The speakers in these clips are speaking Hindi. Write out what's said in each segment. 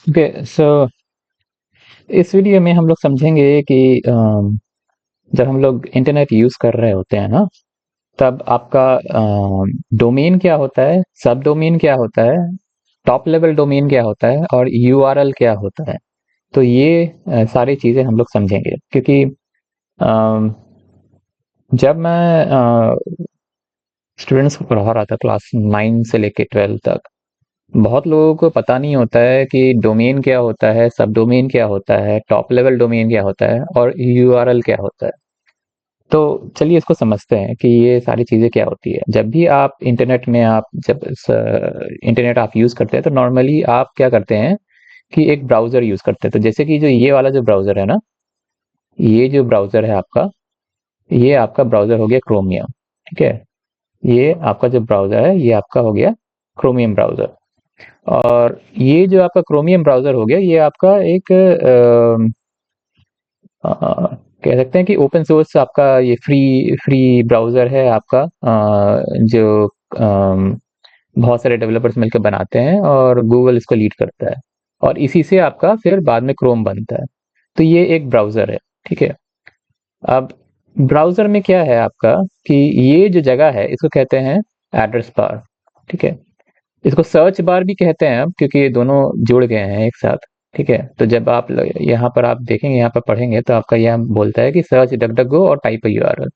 ओके सो इस वीडियो में हम लोग समझेंगे कि जब हम लोग इंटरनेट यूज कर रहे होते हैं ना, तब आपका डोमेन क्या होता है, सब डोमेन क्या होता है, टॉप लेवल डोमेन क्या होता है और यूआरएल क्या होता है। तो ये सारी चीजें हम लोग समझेंगे क्योंकि अम, जब मैं स्टूडेंट्स को पढ़ा रहा था क्लास 9 से लेके 12 तक, बहुत लोगों को पता नहीं होता है कि डोमेन क्या होता है, सब डोमेन क्या होता है, टॉप लेवल डोमेन क्या होता है और यूआरएल क्या होता है। तो चलिए इसको समझते हैं कि ये सारी चीजें क्या होती है। जब भी आप इंटरनेट में आप जब इंटरनेट आप यूज करते हैं तो नॉर्मली आप क्या करते हैं कि एक ब्राउजर यूज करते हैं। तो जैसे कि जो ये वाला जो ब्राउजर है ना, ये जो ब्राउजर है आपका, ये आपका ब्राउजर हो गया क्रोमियम। ठीक है, ये आपका जो ब्राउजर है ये आपका हो गया क्रोमियम ब्राउजर। और ये जो आपका क्रोमियम ब्राउजर हो गया, ये आपका एक कह सकते हैं कि ओपन सोर्स आपका ये फ्री फ्री ब्राउजर है आपका, जो बहुत सारे डेवलपर्स मिलकर बनाते हैं और गूगल इसको लीड करता है। और इसी से आपका फिर बाद में क्रोम बनता है। तो ये एक ब्राउजर है। ठीक है, अब ब्राउजर में क्या है आपका कि ये जो जगह है इसको कहते हैं एड्रेस बार। ठीक है, इसको सर्च बार भी कहते हैं अब, क्योंकि ये दोनों जुड़ गए हैं एक साथ। ठीक है, तो जब आप यहाँ पर आप देखेंगे, यहाँ पर पढ़ेंगे तो आपका यह बोलता है कि सर्च डक डक गो और टाइप यूआरएल।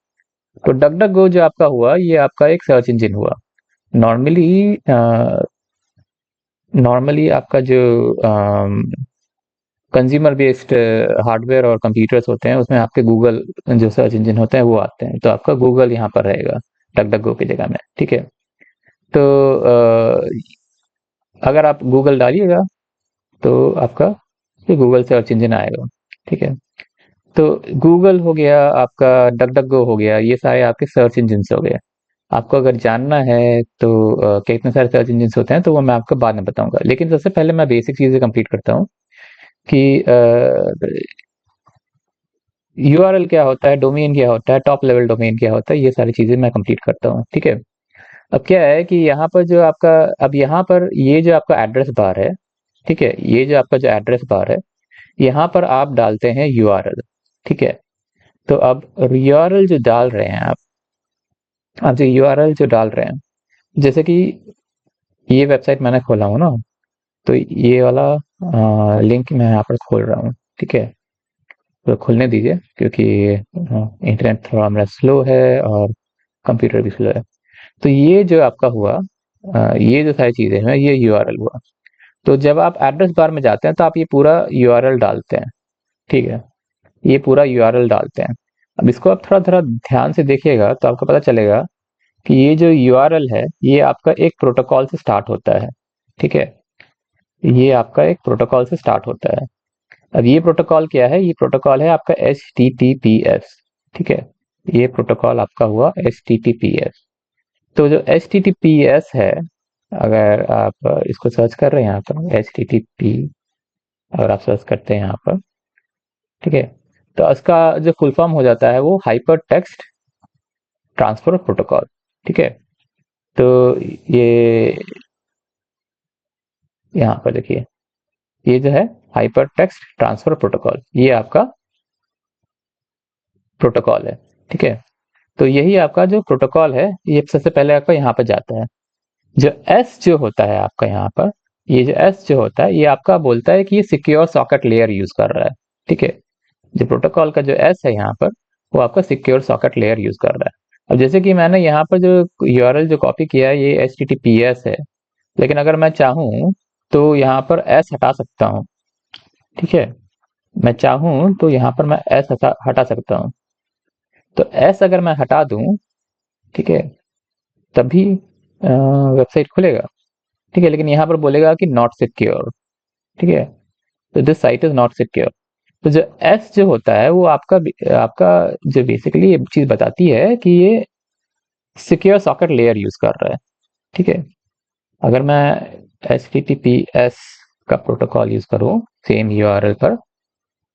तो डक डक गो जो आपका हुआ, ये आपका एक सर्च इंजन हुआ। नॉर्मली नॉर्मली आपका जो कंज्यूमर बेस्ड हार्डवेयर और कंप्यूटर्स होते हैं, उसमें आपके गूगल जो सर्च इंजन होते हैं वो आते हैं। तो आपका गूगल यहाँ पर रहेगा डक डक गो की जगह में। ठीक है, तो अगर आप गूगल डालिएगा तो आपका ये गूगल सर्च इंजन आएगा। ठीक है, तो गूगल हो गया आपका, डक डक गो हो गया, ये सारे आपके सर्च इंजन हो गए। आपको अगर जानना है तो कितने सारे सर्च इंजन होते हैं तो वो मैं आपको बाद में बताऊंगा, लेकिन सबसे पहले मैं बेसिक चीजें कंप्लीट करता हूँ कि यूआरएल क्या होता है, डोमेन क्या होता है, टॉप लेवल डोमेन क्या होता है, ये सारी चीजें मैं कंप्लीट करता हूँ। ठीक है, अब क्या है कि यहाँ पर जो आपका, अब यहाँ पर ये जो आपका एड्रेस बार है, ठीक है, ये जो आपका जो एड्रेस बार है, यहाँ पर आप डालते हैं यूआरएल। ठीक है, तो अब यूआरएल जो डाल रहे हैं आप जो यूआरएल जो डाल रहे हैं, जैसे कि ये वेबसाइट मैंने खोला हूँ ना, तो ये वाला लिंक मैं यहाँ पर खोल रहा हूँ। ठीक है, तो खोलने दीजिए क्योंकि इंटरनेट थोड़ा मेरा स्लो है और कंप्यूटर भी स्लो है। तो ये जो आपका हुआ, ये जो सारी चीजें हैं ये यूआरएल हुआ। तो जब आप एड्रेस बार में जाते हैं तो आप ये पूरा यूआरएल डालते हैं। ठीक है, ये पूरा यूआरएल डालते हैं। अब इसको आप थोड़ा थोड़ा ध्यान से देखिएगा तो आपको पता चलेगा कि ये जो यूआरएल है ये आपका एक प्रोटोकॉल से स्टार्ट होता है। ठीक है, ये आपका एक प्रोटोकॉल से स्टार्ट होता है। अब ये प्रोटोकॉल क्या है, ये प्रोटोकॉल है आपका H T T P S. ठीक है, ये प्रोटोकॉल आपका हुआ H T T P S. तो जो H T T P S है, अगर आप इसको सर्च कर रहे हैं यहाँ पर एच टी टी पी, अगर आप सर्च करते हैं यहाँ पर, ठीक है, तो इसका जो फुल फॉर्म हो जाता है वो हाइपर टेक्स्ट ट्रांसफर प्रोटोकॉल। ठीक है, तो ये यहाँ पर देखिए, ये जो है हाइपर टेक्स्ट ट्रांसफर प्रोटोकॉल, ये आपका प्रोटोकॉल है। ठीक है, तो यही आपका जो प्रोटोकॉल है ये सबसे पहले आपका यहाँ पर जाता है। जो एस जो होता है आपका यहाँ पर, ये जो एस जो होता है ये आपका बोलता है कि ये सिक्योर सॉकेट लेयर यूज कर रहा है। ठीक है, जो प्रोटोकॉल का जो एस है यहाँ पर, वो आपका सिक्योर सॉकेट लेयर यूज कर रहा है। अब जैसे कि मैंने यहाँ पर जो यूआरएल जो कॉपी किया है ये H T T P S है, लेकिन अगर मैं चाहूँ तो यहाँ पर एस हटा सकता हूँ। ठीक है, मैं चाहूँ तो यहाँ पर मैं एस हटा सकता हूँ। तो एस अगर मैं हटा दूँ, ठीक है, तभी वेबसाइट खुलेगा। ठीक है, लेकिन यहाँ पर बोलेगा कि नॉट सिक्योर। ठीक है, तो this site is not secure. तो जो एस जो होता है वो आपका आपका जो बेसिकली ये चीज बताती है कि ये सिक्योर सॉकेट लेयर यूज कर रहा है। ठीक है, अगर मैं H T T P S का प्रोटोकॉल यूज करूँ सेम यूआरएल पर,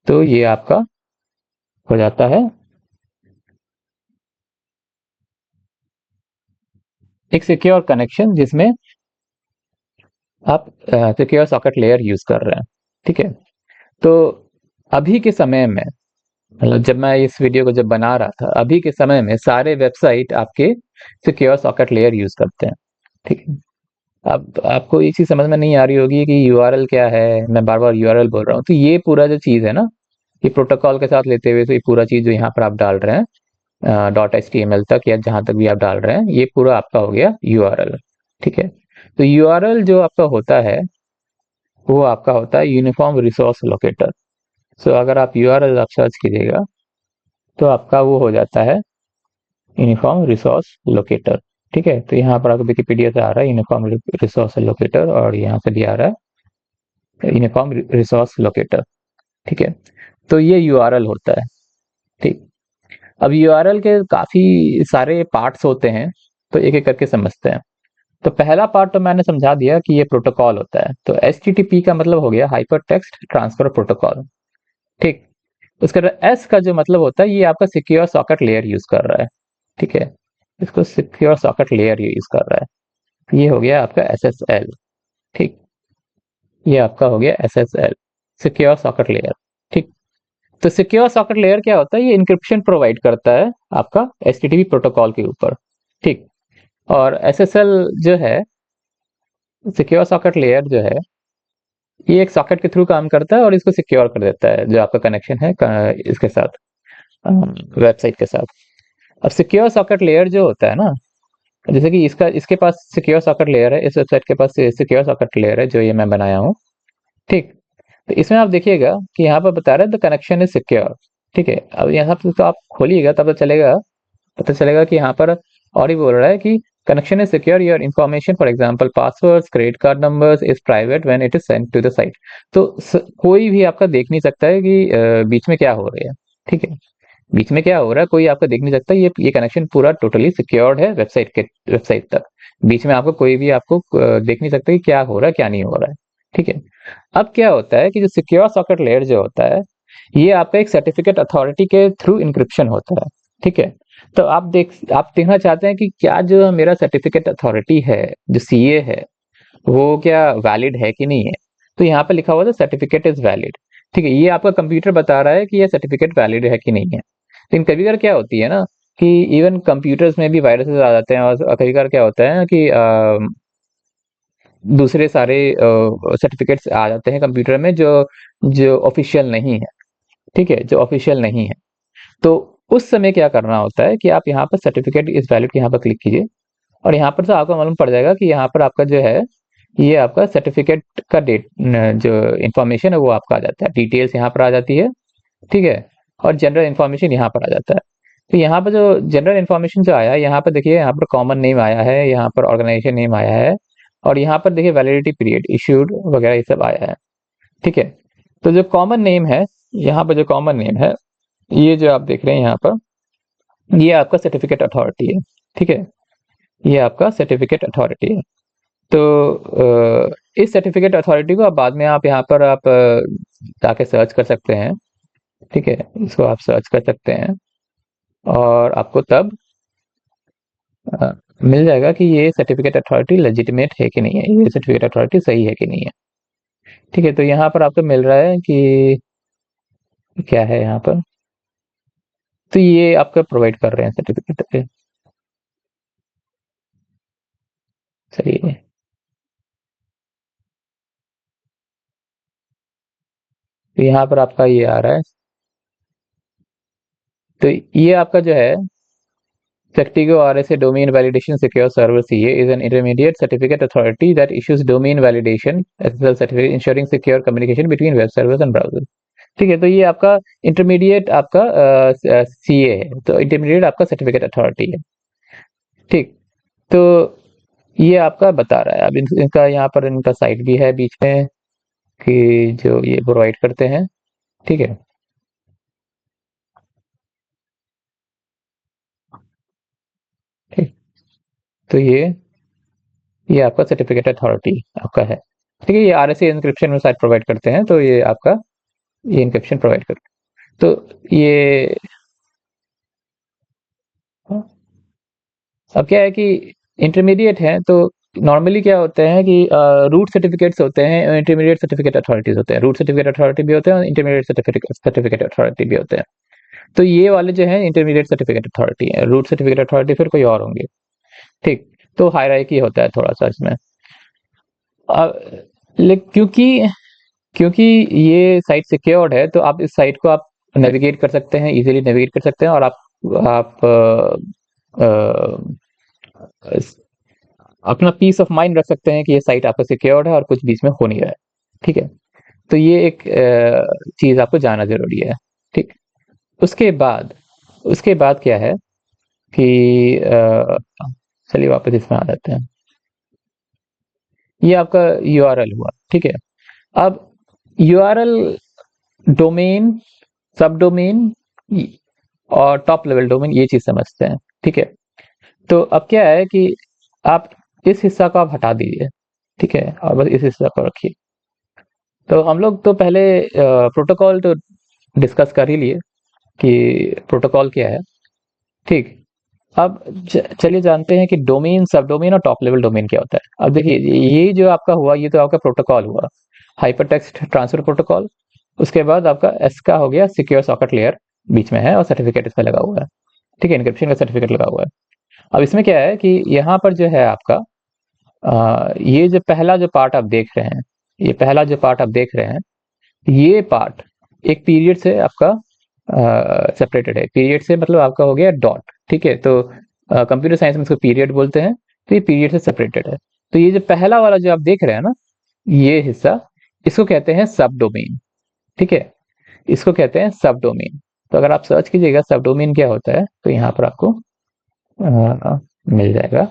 तो ये आपका हो जाता है एक सिक्योर कनेक्शन, जिसमें आप सिक्योर सॉकेट लेयर यूज कर रहे हैं, ठीक है। तो अभी के समय में, मतलब जब मैं इस वीडियो को जब बना रहा था, अभी के समय में सारे वेबसाइट आपके सिक्योर सॉकेट लेयर यूज करते हैं, ठीक है। अब आपको ये चीज समझ में नहीं आ रही होगी कि यूआरएल क्या है, मैं बार बार यूआरएल बोल रहा हूँ। तो ये पूरा जो चीज है ना, ये प्रोटोकॉल के साथ लेते हुए, तो ये पूरा चीज जो यहाँ पर आप डाल रहे हैं .html तक या जहां तक भी आप डाल रहे हैं, ये पूरा आपका हो गया यूआरएल, ठीक है। तो यूआरएल जो आपका होता है, वो आपका होता है यूनिफॉर्म रिसोर्स लोकेटर। सो अगर आप यूआरएल आप सर्च कीजिएगा, तो आपका वो हो जाता है यूनिफॉर्म रिसोर्स लोकेटर, ठीक है। तो यहाँ पर आपको विकिपीडिया से आ रहा है यूनिफॉर्म रिसोर्स लोकेटर, और यहाँ से भी आ रहा है यूनिफॉर्म रिसोर्स लोकेटर, ठीक है। तो ये यूआरएल होता है, ठीक। अब यूआरएल के काफी सारे पार्ट्स होते हैं, तो एक एक करके समझते हैं। तो पहला पार्ट तो मैंने समझा दिया कि ये प्रोटोकॉल होता है। तो एचटीटीपी का मतलब हो गया हाइपर टेक्स्ट ट्रांसफर प्रोटोकॉल, ठीक। उसका एस का जो मतलब होता है, ये आपका सिक्योर सॉकेट लेयर यूज कर रहा है, ठीक है। इसको सिक्योर सॉकेट लेयर यूज कर रहा है। ये हो गया आपका एसएसएल, ठीक। ये आपका हो गया एसएसएल, सिक्योर सॉकेट लेयर, ठीक। तो सिक्योर सॉकेट लेयर क्या होता है? ये इंक्रिप्शन प्रोवाइड करता है आपका एचटीटीपी प्रोटोकॉल के ऊपर, ठीक। और एसएसएल जो है, सिक्योर सॉकेट लेयर जो है, ये एक सॉकेट के थ्रू काम करता है और इसको सिक्योर कर देता है जो आपका कनेक्शन है इसके साथ, वेबसाइट के साथ। अब सिक्योर सॉकेट लेयर जो होता है ना, जैसे कि इसके पास सिक्योर सॉकेट लेयर है, इस वेबसाइट के पास सिक्योर सॉकेट लेयर है जो ये मैं बनाया हूँ, ठीक। तो इसमें आप देखिएगा कि यहाँ पर बता रहा है द कनेक्शन इज सिक्योर, ठीक है। अब यहाँ पर तो आप खोलिएगा तब पता चलेगा कि यहाँ पर और ही बोल रहा है कि connection is secure, your information for example passwords credit card numbers is private when it is sent to the site. तो कोई भी आपका देख नहीं सकता है कि बीच में क्या हो रहा है, ठीक है। बीच में क्या हो रहा है कोई आपका देख नहीं सकता। ये कनेक्शन पूरा टोटली सिक्योर्ड है वेबसाइट तक। बीच में आपको कोई भी आपको देख नहीं सकता कि क्या हो रहा है क्या नहीं हो रहा है, ठीक है। अब क्या होता है कि जो सिक्योर सॉकेट लेयर जो होता है, ये आपका एक सर्टिफिकेट अथॉरिटी के थ्रू इंक्रिप्शन होता है, ठीक है। तो आप देखना चाहते हैं कि क्या जो मेरा सर्टिफिकेट अथॉरिटी है, जो सीए है, वो क्या वैलिड है कि नहीं है। तो यहाँ पे लिखा हुआ था सर्टिफिकेट इज वैलिड, ठीक है। ये आपका कंप्यूटर बता रहा है कि ये सर्टिफिकेट वैलिड है कि नहीं है। लेकिन कभी कभार क्या होती है ना, कि इवन कंप्यूटर्स में भी वायरसेस आ जाते हैं, और कभी कभार क्या होता है ना कि दूसरे सारे सर्टिफिकेट्स आ जाते हैं कंप्यूटर में जो जो ऑफिशियल नहीं है, ठीक है, जो ऑफिशियल नहीं है। तो उस समय क्या करना होता है कि आप यहाँ पर सर्टिफिकेट इज वैलिड यहाँ पर क्लिक कीजिए, और यहाँ पर से आपको मालूम पड़ जाएगा कि यहाँ पर आपका जो है, ये आपका सर्टिफिकेट का डेट जो इंफॉर्मेशन है वो आपका आ जाता है, डिटेल्स यहाँ पर आ जाती है, ठीक है। और जनरल इन्फॉर्मेशन यहाँ पर आ जाता है। तो यहाँ पर जो जनरल इन्फॉर्मेशन जो आया है, यहाँ पर देखिए, यहाँ पर कॉमन नेम आया है, यहाँ पर ऑर्गेनाइजेशन नेम आया है, और यहाँ पर देखिए वैलिडिटी पीरियड इश्यूड वगैरह ये सब आया है, ठीक है। तो जो कॉमन नेम है, यहाँ पर जो कॉमन नेम है, ये जो आप देख रहे हैं यहाँ पर, ये आपका सर्टिफिकेट अथॉरिटी है, ठीक है। ये आपका सर्टिफिकेट अथॉरिटी है। तो इस सर्टिफिकेट अथॉरिटी को आप बाद में आप यहाँ पर आप जाके सर्च कर सकते हैं, ठीक है। इसको आप सर्च कर सकते हैं, और आपको तब अ, मिल जाएगा कि ये सर्टिफिकेट अथॉरिटी लेजिटिमेट है कि नहीं है, ये सर्टिफिकेट अथॉरिटी सही है कि नहीं है, ठीक है। तो यहाँ पर आपको मिल रहा है कि क्या है यहाँ पर, तो ये आपका प्रोवाइड कर रहे हैं सर्टिफिकेट, सही है। तो यहाँ पर आपका ये आ रहा है। तो ये आपका जो है Sectigo RSA Domain Validation Secure Server CA is an intermediate certificate authority that issues domain validation SSL certificate ensuring secure communication between web servers and browsers। ठीक है, तो ये आपका इंटरमीडिएट आपका सीए है, तो इंटरमीडिएट आपका सर्टिफिकेट अथॉरिटी है, ठीक। तो ये आपका बता रहा है। अब इनका यहाँ पर इनका साइट भी है बीच में, कि जो ये प्रोवाइड करते हैं, ठीक है। ठीक, तो ये आपका सर्टिफिकेट अथॉरिटी आपका है, ठीक है। ये आरएसए इंक्रिप्शन में साइट प्रोवाइड करते हैं, तो ये आपका ये इंक्रिप्शन प्रोवाइड करते हैं। तो ये अब क्या है कि इंटरमीडिएट है, तो नॉर्मली क्या होते हैं कि रूट सर्टिफिकेट्स होते हैं, इंटरमीडिएट सर्टिफिकेट अथॉरिटीज होते हैं, रूट सर्टिफिकेट अथॉरिटी भी होते हैं और इंटरमीडिएट सर्टिफिकेट अथॉरिटी भी होते हैं। तो ये वाले जो है इंटरमीडिएट सर्टिफिकेट अथॉरिटी है, रूट सर्टिफिकेट अथॉरिटी फिर कोई और होंगे। ठीक, तो हायरार्की होता है थोड़ा सा इसमें। क्योंकि क्योंकि ये साइट सिक्योर्ड है, तो आप इस साइट को आप नेविगेट कर सकते हैं, इजीली नेविगेट कर सकते हैं, और आप अपना पीस ऑफ माइंड रख सकते हैं कि ये साइट आपका सिक्योर्ड है और कुछ बीच में हो नहीं रहा है। ठीक है, तो ये एक चीज आपको जानना जरूरी है। ठीक, उसके बाद उसके बाद क्या है कि चलिए वापस इसमें आ जाते हैं। ये आपका यूआरएल हुआ। ठीक है, अब यूआरएल डोमेन, सब डोमेन और टॉप लेवल डोमेन, ये चीज समझते हैं। ठीक है, तो अब क्या है कि आप इस हिस्सा को आप हटा दीजिए। ठीक है, और बस इस हिस्सा को रखिए। तो हम लोग तो पहले प्रोटोकॉल तो डिस्कस कर ही लिए कि प्रोटोकॉल क्या है। ठीक, अब चलिए जानते हैं कि डोमेन, सब डोमेन और टॉप लेवल डोमेन क्या होता है। अब देखिए, ये जो आपका हुआ, ये तो आपका प्रोटोकॉल हुआ, हाइपरटेक्स्ट ट्रांसफर प्रोटोकॉल। उसके बाद आपका एस का हो गया सिक्योर सॉकेट लेयर, बीच में है और सर्टिफिकेट इसमें लगा हुआ है। ठीक है, इनक्रिप्शन का सर्टिफिकेट लगा हुआ है। अब इसमें क्या है कि यहाँ पर जो है आपका ये जो पहला जो पार्ट आप देख रहे हैं, ये पहला जो पार्ट आप देख रहे हैं, ये पार्ट एक पीरियड से आपका सेपरेटेड है। पीरियड से मतलब आपका हो गया डॉट। ठीक है, तो कंप्यूटर साइंस में इसको पीरियड बोलते हैं। तो ये पीरियड से सेपरेटेड है। तो ये जो पहला वाला जो आप देख रहे हैं ना, ये हिस्सा, इसको कहते हैं सब डोमेन। ठीक है, इसको कहते हैं सब डोमेन। तो अगर आप सर्च कीजिएगा सब डोमेन क्या होता है, तो यहाँ पर आपको मिल जाएगा।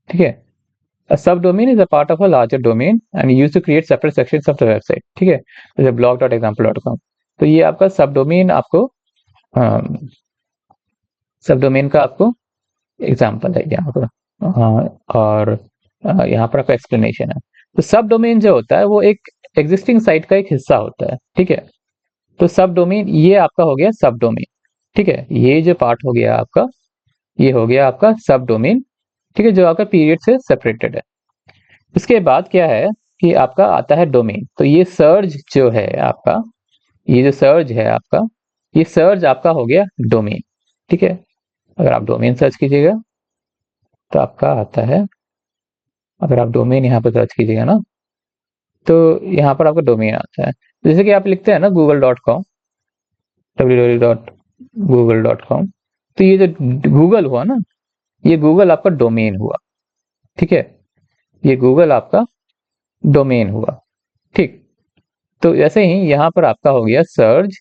ठीक है, a subdomain is a part of a larger domain and used to create separate sections of the website. ठीक है, जैसे blog.example.com। तो ये आपका सब डोमेन, आपको सब डोमेन का आपको एग्जाम्पल है यहाँ पर। और यहाँ पर आपका एक्सप्लेनेशन है। तो सब डोमेन जो होता है वो एक एग्जिस्टिंग साइट का एक हिस्सा होता है। ठीक है, तो सब डोमेन ये आपका हो गया सब डोमेन। ठीक है, ये जो पार्ट हो गया आपका, ये हो गया आपका सब डोमेन। ठीक है, जो आपका पीरियड से सेपरेटेड है। उसके बाद क्या है कि आपका आता है डोमेन। तो ये सर्च जो है आपका, ये जो सर्च है आपका, ये सर्च आपका हो गया डोमेन। ठीक है, अगर आप डोमेन सर्च कीजिएगा तो आपका आता है, अगर आप डोमेन यहाँ पर सर्च कीजिएगा ना, तो यहाँ पर आपका डोमेन आता है। जैसे कि आप लिखते हैं ना google.com, www.google.com, तो ये जो गूगल हुआ ना, ये गूगल आपका डोमेन हुआ। ठीक है, ये गूगल आपका डोमेन हुआ। ठीक, तो ऐसे ही यहाँ पर आपका हो गया सर्च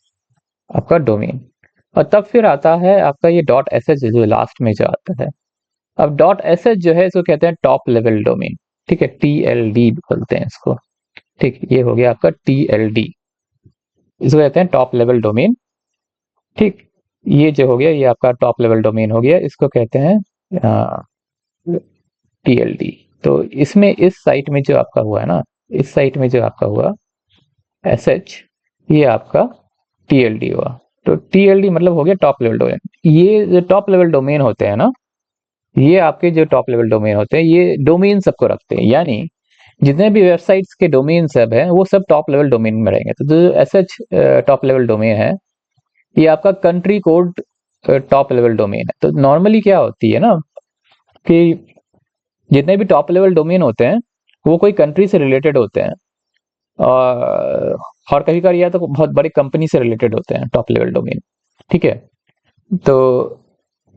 आपका डोमेन। और तब फिर आता है आपका ये डॉट एस एच, जो लास्ट में जो आता है। अब डॉट एस एच जो है इसको कहते हैं टॉप लेवल डोमेन। ठीक है, TLD बोलते हैं इसको। ठीक, ये हो गया आपका TLD, इसको कहते हैं टॉप लेवल डोमेन। ठीक, ये जो हो गया ये आपका टॉप लेवल डोमेन हो गया, इसको कहते हैं TLD। तो इसमें इस साइट में जो आपका हुआ है ना, इस साइट में जो आपका हुआ SH, ये आपका TLD हुआ। तो TLD मतलब हो गया टॉप लेवल डोमेन। ये जो टॉप लेवल डोमेन होते हैं ना, ये आपके जो टॉप लेवल डोमेन होते हैं, ये डोमेन सबको रखते हैं। यानी जितने भी वेबसाइट्स के डोमेन सब हैं, वो सब टॉप लेवल डोमेन में रहेंगे। तो जो SH टॉप लेवल डोमेन है, ये आपका country code top level domain है। तो नॉर्मली क्या होती है ना कि जितने भी टॉप लेवल डोमेन होते हैं, वो कोई कंट्री से रिलेटेड होते हैं, और कभी कभी या तो बहुत बड़ी कंपनी से रिलेटेड होते हैं टॉप लेवल डोमेन। ठीक है, तो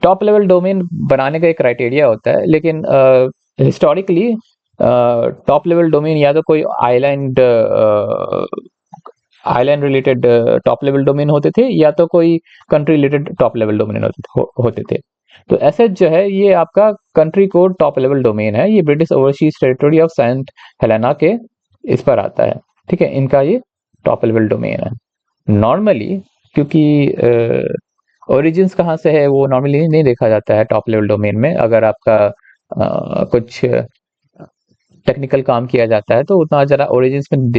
टॉप लेवल डोमेन बनाने का एक क्राइटेरिया होता है, लेकिन हिस्टोरिकली टॉप लेवल डोमेन या तो कोई island island related top level domain होते थे, या तो कोई country related top level domain होते थे। तो ऐसे जो है ये आपका country code top level domain है, ये British overseas territory of Saint Helena के इस पर आता है। ठीक है, इनका ये टॉप लेवल डोमेन है। नॉर्मली क्योंकि ओरिजिन्स कहाँ से है वो नॉर्मली नहीं देखा जाता है टॉप लेवल डोमेन में। अगर आपका कुछ टेक्निकल काम किया जाता है तो उतना ज़रा ओरिजिन्स में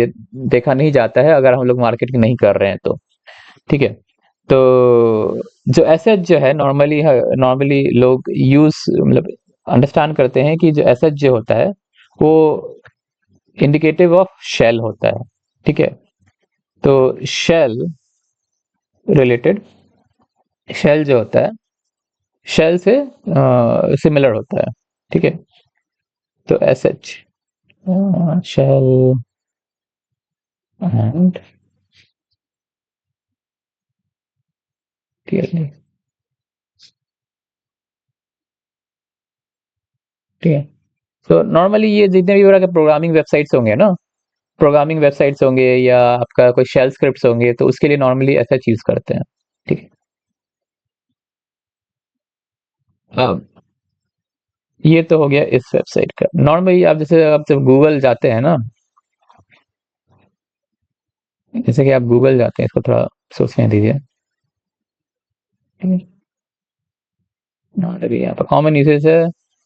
देखा नहीं जाता है, अगर हम लोग मार्केटिंग नहीं कर रहे हैं तो। ठीक है, तो जो एसेट जो है नॉर्मली नॉर्मली लोग यूज मतलब अंडरस्टैंड करते हैं कि जो एसेट जो होता है वो इंडिकेटिव ऑफ शेल होता है। ठीक है, तो शेल रिलेटेड, शेल जो होता है शेल से सिमिलर होता है। ठीक है, तो S H shell and clearly. ठीक है, तो नॉर्मली ये जितने भी तरह के प्रोग्रामिंग वेबसाइट्स होंगे ना, प्रोग्रामिंग वेबसाइट्स होंगे या आपका कोई शेल स्क्रिप्ट्स होंगे, तो उसके लिए नॉर्मली ऐसा यूज करते हैं। ठीक है, अब ये तो हो गया इस वेबसाइट का। नॉर्मली आप जैसे आप जब गूगल जाते हैं ना, जैसे कि आप गूगल जाते हैं, इसको थोड़ा सोचने दीजिए। ठीक है, अभी यहाँ पर कॉमन यूसेज है।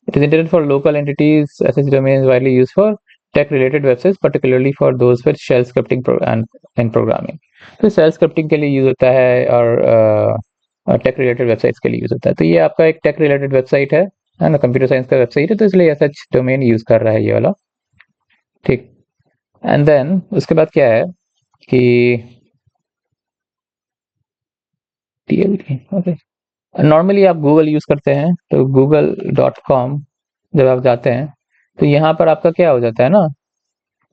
It is internet for local entities, SH domain widely use for tech related websites, particularly for those with shell scripting and programming. तो शेल स्क्रिप्टिंग के लिए यूज होता है और टेक रिलेटेड वेबसाइट्स के लिए यूज होता है। तो ये आपका एक टेक रिलेटेड वेबसाइट है ना, कंप्यूटर साइंस का वेबसाइट है, तो इसलिए एसएच डोमेन यूज कर रहा है ये वाला। ठीक, एंड देन उसके बाद क्या है कि टीएलटी, ओके। नॉर्मली आप गूगल यूज करते हैं, तो google.com जब आप जाते हैं, तो यहाँ पर आपका क्या हो जाता है ना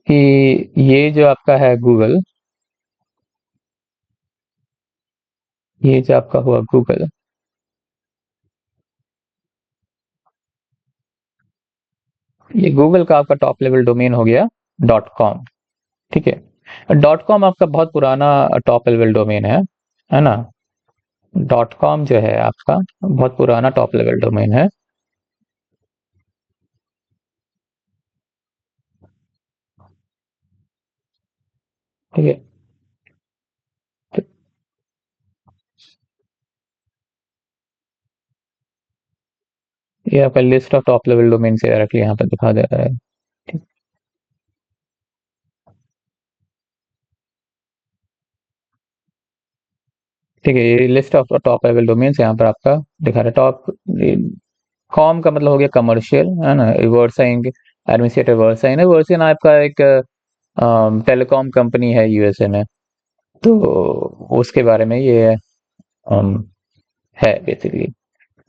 कि ये जो आपका है गूगल, ये जो आपका हुआ गूगल, ये गूगल का आपका टॉप लेवल डोमेन हो गया .com। ठीक है, .com आपका बहुत पुराना टॉप लेवल डोमेन है ना। .com जो है आपका बहुत पुराना टॉप लेवल डोमेन है। ठीक है, तो ये आपका list of top level domain से डायरेक्टली यहाँ पर दिखा दे रहा है। ठीक, ठीक है, ये list of top level domains यहाँ पर आपका दिखा रहा है। टॉप कॉम का मतलब हो गया कमर्शियल, है ना। वर्साइन, एडमिनिस्ट्रेटर वर्साइन है। वर्साइन आपका एक टेलीकॉम कंपनी है यूएसए में, तो उसके बारे में ये अम, है बेसिकली।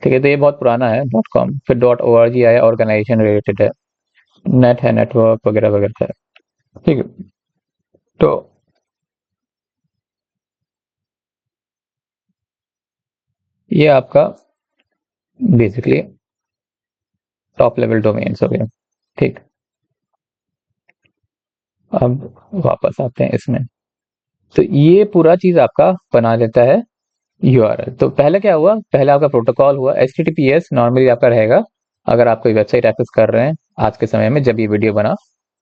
ठीक है, तो ये बहुत पुराना है .com। फिर .org आया, ऑर्गेनाइजेशन रिलेटेड है। नेट है, नेटवर्क वगैरह वगैरह है। ठीक है, तो ये आपका बेसिकली टॉप लेवल डोमेन्स हो गए। ठीक, अब वापस आते हैं इसमें। तो ये पूरा चीज आपका बना देता है यूआरएल। तो पहले क्या हुआ, पहले आपका प्रोटोकॉल हुआ एचटीटीपीएस। नॉर्मली आपका रहेगा अगर आप कोई वेबसाइट एक्सेस कर रहे हैं आज के समय में, जब ये वीडियो बना,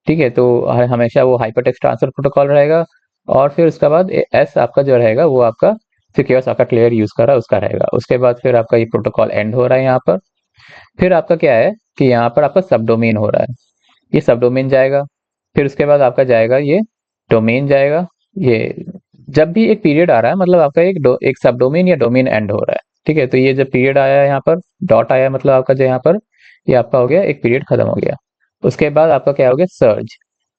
ठीक है, तो हमेशा वो हाइपरटेक्स्ट ट्रांसफर प्रोटोकॉल रहेगा। और फिर उसके बाद एस आपका जो रहेगा वो आपका सिक्योर आपका क्लियर यूज कर रहा है उसका रहेगा। उसके बाद फिर आपका ये प्रोटोकॉल एंड हो रहा है यहाँ पर। फिर आपका क्या है कि यहाँ पर आपका सब डोमेन हो रहा है, ये सब डोमेन जाएगा। फिर उसके बाद आपका जाएगा ये डोमेन जाएगा। ये जब भी एक पीरियड आ रहा है मतलब आपका एक सब डोमेन या डोमेन एंड हो रहा है। ठीक है, तो ये जब पीरियड आया है यहाँ पर, डॉट आया मतलब आपका जो यहाँ पर ये आपका हो गया एक पीरियड खत्म हो गया। उसके बाद आपका क्या हो गया, सर्ज।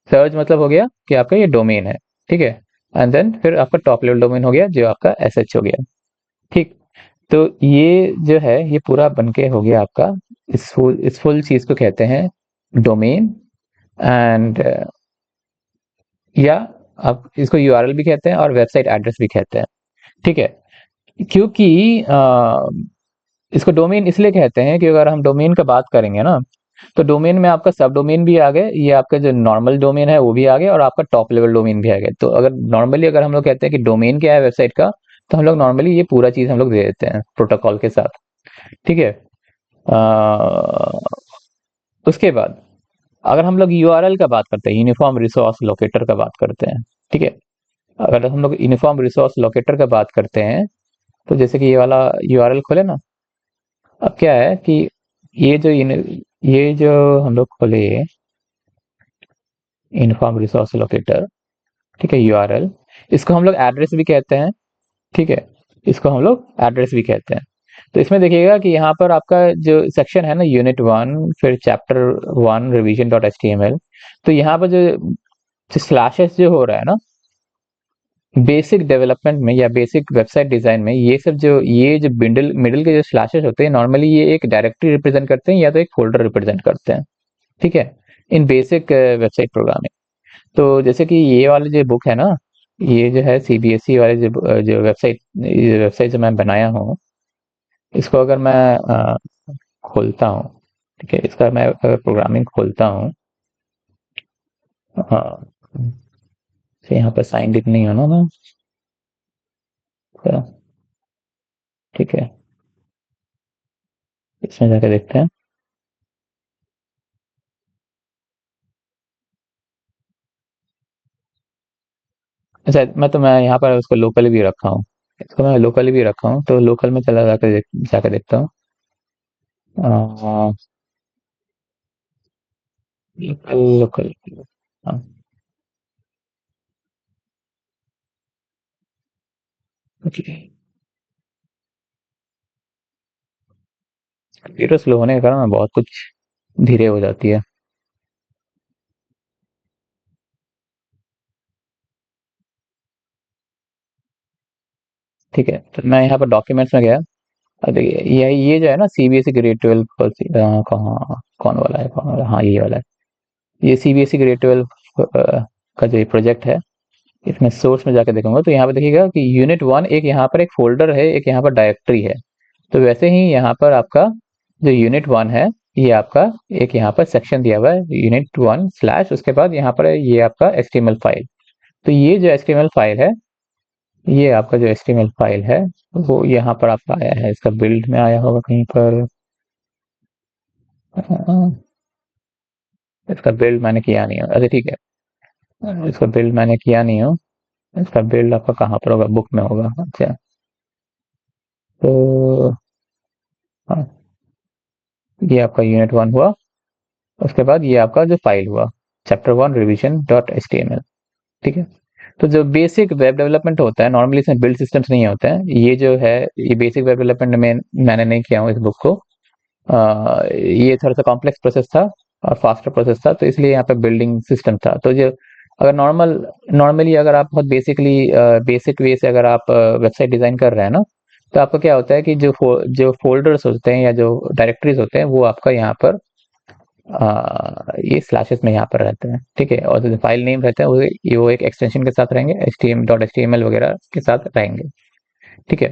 सर्ज मतलब हो गया कि आपका ये डोमेन है। ठीक है, एंड देन फिर आपका टॉप लेवल डोमेन हो गया जो आपका एसएच हो गया। ठीक, तो ये जो है ये पूरा बनके हो गया आपका। इस फुल चीज को कहते हैं डोमेन एंड, या आप इसको यूआरएल भी कहते हैं और वेबसाइट एड्रेस भी कहते हैं। ठीक है, क्योंकि इसको डोमेन इसलिए कहते हैं कि अगर हम डोमेन का बात करेंगे ना, तो डोमेन में आपका सब डोमेन भी आ गए, ये आपका जो नॉर्मल डोमेन है वो भी आ गया, और आपका टॉप लेवल डोमेन भी आ गया। तो अगर नॉर्मली अगर हम लोग कहते हैं कि डोमेन क्या है वेबसाइट का, तो हम लोग नॉर्मली ये पूरा चीज हम लोग दे देते हैं प्रोटोकॉल के साथ। ठीक है, उसके बाद अगर हम लोग यूआरएल का बात करते हैं, यूनिफॉर्म रिसोर्स लोकेटर का बात करते हैं। ठीक है, अगर हम लोग यूनिफॉर्म रिसोर्स लोकेटर का बात करते हैं, तो जैसे कि ये वाला यूआरएल खोले ना, अब क्या है कि ये जो ये जो हम लोग खोले यूनिफॉर्म रिसोर्स लोकेटर, ठीक है, यूआरएल, इसको हम लोग एड्रेस भी कहते हैं। ठीक है, इसको हम लोग एड्रेस भी कहते हैं। तो इसमें देखिएगा कि यहाँ पर आपका जो सेक्शन है ना, यूनिट 1, फिर चैप्टर 1 रिवीजन डॉट एचटीएमएल, तो यहाँ पर जो स्लैशेस जो हो रहा है ना, बेसिक डेवलपमेंट में या बेसिक वेबसाइट डिजाइन में, ये जो मिडिल मिडिल के जो स्लैशेस होते हैं, नॉर्मली ये एक डायरेक्टरी रिप्रेजेंट करते हैं या तो एक फोल्डर रिप्रेजेंट करते हैं। ठीक है, इन बेसिक वेबसाइट प्रोग्रामिंग। तो जैसे कि ये वाली जो बुक है ना, ये जो है सीबीएसई वाले जो वेबसाइट जो मैं बनाया हूँ, इसको अगर मैं खोलता हूँ, ठीक है, इसका मैं प्रोग्रामिंग खोलता हूँ। हाँ, तो यहाँ पर साइंड इन नहीं होना ना, तो ठीक है, इसमें जाके देखते हैं। अच्छा, मैं यहाँ पर उसको लोकली भी रखा हूँ, इसको मैं लोकली भी रखा हूँ, तो लोकल में चला जाकर देखता हूँ। लोकल लोकल, हाँ, ओके। कंप्यूटर स्लो होने के कारण बहुत कुछ धीरे हो जाती है। ठीक है, तो मैं यहाँ पर डॉक्यूमेंट्स में गया। अब देखिए, ये जो है ना, सीबीएसई ग्रेड 12 कहाँ, कौन वाला है, कौन वाला, हाँ ये वाला है। ये सीबीएसई ग्रेड 12 का जो प्रोजेक्ट है, इसमें सोर्स में जाकर देखूंगा तो यहाँ पे देखिएगा कि यूनिट 1 एक यहाँ पर एक फोल्डर है, एक यहाँ पर डायरेक्टरी है। तो वैसे ही यहाँ पर आपका जो यूनिट 1 है, ये आपका एक यहाँ पर सेक्शन दिया हुआ है, यूनिट 1 स्लैश, उसके बाद यहाँ पर ये आपका एचटीएमएल फाइल। तो ये जो एचटीएमएल फाइल है, ये आपका जो एचटीएमएल फाइल है, वो यहाँ पर आपका आया है, इसका बिल्ड में आया होगा कहीं पर। इसका बिल्ड मैंने किया नहीं है, अच्छा ठीक है, इसका बिल्ड मैंने किया नहीं हूँ। इसका बिल्ड आपका कहाँ पर होगा, बुक में होगा, अच्छा। तो हाँ, ये आपका यूनिट 1 हुआ। उसके बाद ये आपका जो फाइल हुआ, chapter 1 revision dot H T M L. ठीक है, तो जो बेसिक वेब डेवलपमेंट होता है, नॉर्मली इसमें बिल्ड सिस्टम्स नहीं होते हैं, ये जो है, ये बेसिक वेब डेवलपमेंट में मैंने नहीं किया हूँ इस बुक को। ये थोड़ा सा कॉम्प्लेक्स प्रोसेस था और फास्टर प्रोसेस था, तो इसलिए यहाँ पे बिल्डिंग सिस्टम था। तो जो अगर नॉर्मली अगर आप बहुत बेसिक वे से अगर आप वेबसाइट डिजाइन कर रहे हैं ना, तो आपका क्या होता है कि जो फोल्डर्स होते हैं या जो डायरेक्टरीज होते हैं, वो आपका यहाँ पर ये स्लैशेस में यहाँ पर रहते हैं। ठीक है, और जो फाइल नेम रहते हैं वो एक एक्सटेंशन के साथ रहेंगे, HTML वगैरह के साथ रहेंगे। ठीक है,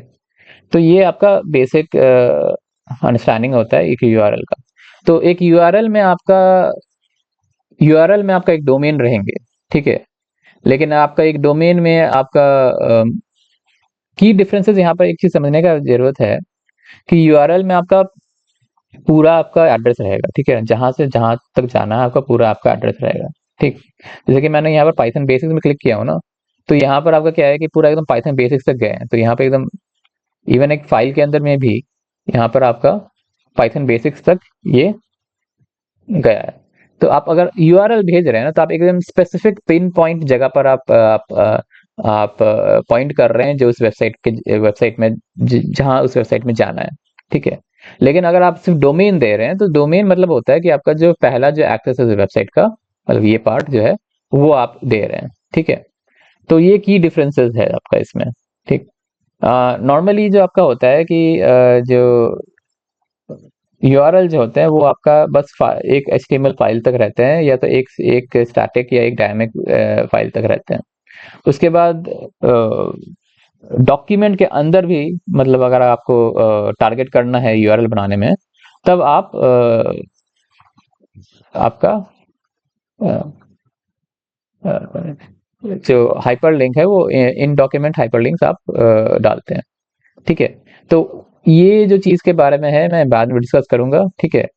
तो ये आपका बेसिक अंडरस्टैंडिंग होता है एक यूआरएल का। तो एक यूआरएल में आपका एक डोमेन रहेंगे। ठीक है, लेकिन आपका एक डोमेन में आपका की डिफरेंसेस, यहाँ पर एक चीज समझने का जरूरत है कि यूआरएल में आपका पूरा आपका एड्रेस रहेगा। ठीक है, जहां से जहां तक जाना है आपका पूरा आपका एड्रेस रहेगा। ठीक, जैसे कि मैंने यहाँ पर पाइथन बेसिक्स में क्लिक किया हूँ ना, तो यहाँ पर आपका क्या है कि पूरा एकदम पाइथन बेसिक्स तक गए हैं, तो यहाँ पे एकदम इवन एक फाइल के अंदर में भी यहाँ पर आपका पाइथन बेसिक्स तक ये गया है। तो आप अगर यूआरएल भेज रहे हैं ना, तो आप एकदम स्पेसिफिक पिन पॉइंट जगह पर आप पॉइंट कर रहे हैं, जो उस वेबसाइट में जहां उस वेबसाइट में जाना है। ठीक है, लेकिन अगर आप सिर्फ डोमेन दे रहे हैं, तो डोमेन मतलब होता है कि आपका जो पहला जो एक्सेस है वेबसाइट का, मतलब ये पार्ट जो है, वो आप दे रहे हैं। ठीक है, तो ये की डिफरेंसेस है आपका इसमें। ठीक, नॉर्मली जो आपका होता है कि जो यूआरएल जो होते हैं वो आपका बस एक एचटीएमएल फाइल तक रहते हैं, या तो एक एक स्टैटिक या एक डायनेमिक फाइल तक रहते हैं। उसके बाद डॉक्यूमेंट के अंदर भी, मतलब अगर आपको टारगेट करना है यूआरएल बनाने में, तब आप आपका अ, अ, जो हाइपर लिंक है वो इन डॉक्यूमेंट हाइपर लिंक्स आप डालते हैं। ठीक है, तो ये जो चीज के बारे में है, मैं बाद में डिस्कस करूंगा। ठीक है,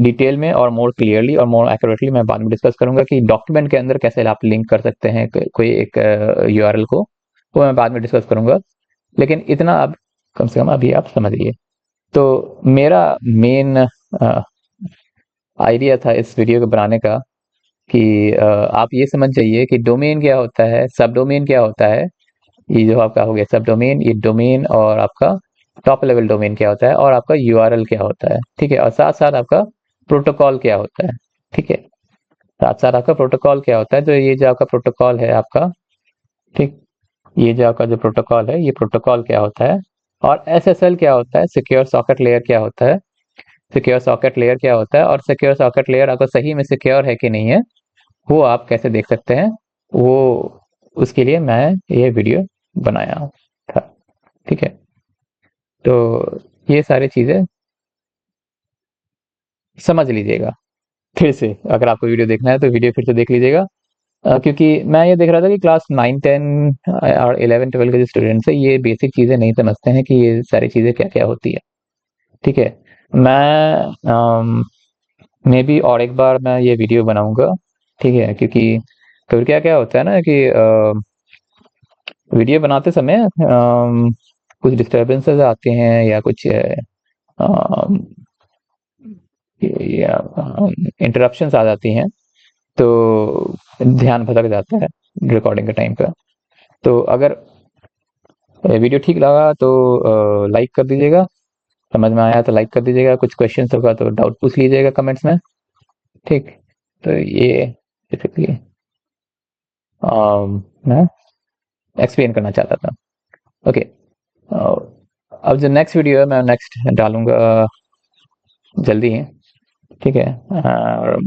डिटेल में और मोर क्लियरली और मोर एक्यूरेटली मैं बाद में डिस्कस करूंगा कि डॉक्यूमेंट के अंदर कैसे आप लिंक कर सकते हैं कोई एक यूआरएल को, वो मैं बाद में डिस्कस करूंगा। लेकिन इतना अब कम से कम अभी आप समझिए। तो मेरा मेन आइडिया था इस वीडियो को बनाने का कि आप ये समझ जाइए कि डोमेन क्या होता है, सब डोमेन क्या होता है, ये जो आपका हो गया सब डोमेन, ये डोमेन और आपका टॉप लेवल डोमेन क्या होता है, और आपका यूआरएल क्या होता है, ठीक है। और साथ साथ आपका प्रोटोकॉल क्या होता है, ठीक है। साथ साथ आपका प्रोटोकॉल क्या होता है, तो ये जो आपका प्रोटोकॉल है आपका, ठीक, ये जो आपका जो प्रोटोकॉल है, ये प्रोटोकॉल क्या होता है। और एसएसएल क्या होता है, सिक्योर सॉकेट लेयर क्या होता है, सिक्योर सॉकेट लेयर क्या होता है, और सिक्योर सॉकेट लेयर आपका सही में सिक्योर है कि नहीं है, वो आप कैसे देख सकते हैं, वो उसके लिए मैं ये वीडियो बनाया था, ठीक है। तो ये सारी चीजें समझ लीजिएगा फिर से। अगर आपको वीडियो देखना है तो वीडियो फिर से देख लीजिएगा। क्योंकि मैं ये देख रहा था कि क्लास 9 10 और 11 12 के जो स्टूडेंट्स हैं, ये बेसिक चीजें नहीं समझते हैं कि ये सारी चीजें क्या क्या होती है, ठीक है। मैं मे बी और एक बार मैं ये वीडियो बनाऊंगा, ठीक है। क्योंकि कभी क्या क्या होता है ना कि वीडियो बनाते समय कुछ डिस्टरबेंसेस आते हैं या कुछ इंटरप्शंस आ जाती हैं, तो ध्यान भटक जाता है रिकॉर्डिंग के टाइम पे। तो अगर वीडियो ठीक लगा तो लाइक कर दीजिएगा, समझ में आया तो लाइक कर दीजिएगा, कुछ क्वेश्चंस होगा तो डाउट पूछ लीजिएगा कमेंट्स में, ठीक। तो ये बेसिकली मैं एक्सप्लेन करना चाहता था, ओके। अब जो नेक्स्ट वीडियो है मैं नेक्स्ट डालूंगा जल्दी ही, ठीक है। और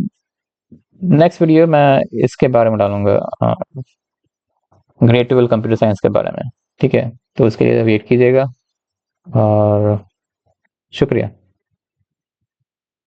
नेक्स्ट वीडियो मैं इसके बारे में डालूंगा, ग्रेड 12 कंप्यूटर साइंस के बारे में, ठीक है। तो उसके लिए वेट कीजिएगा और शुक्रिया।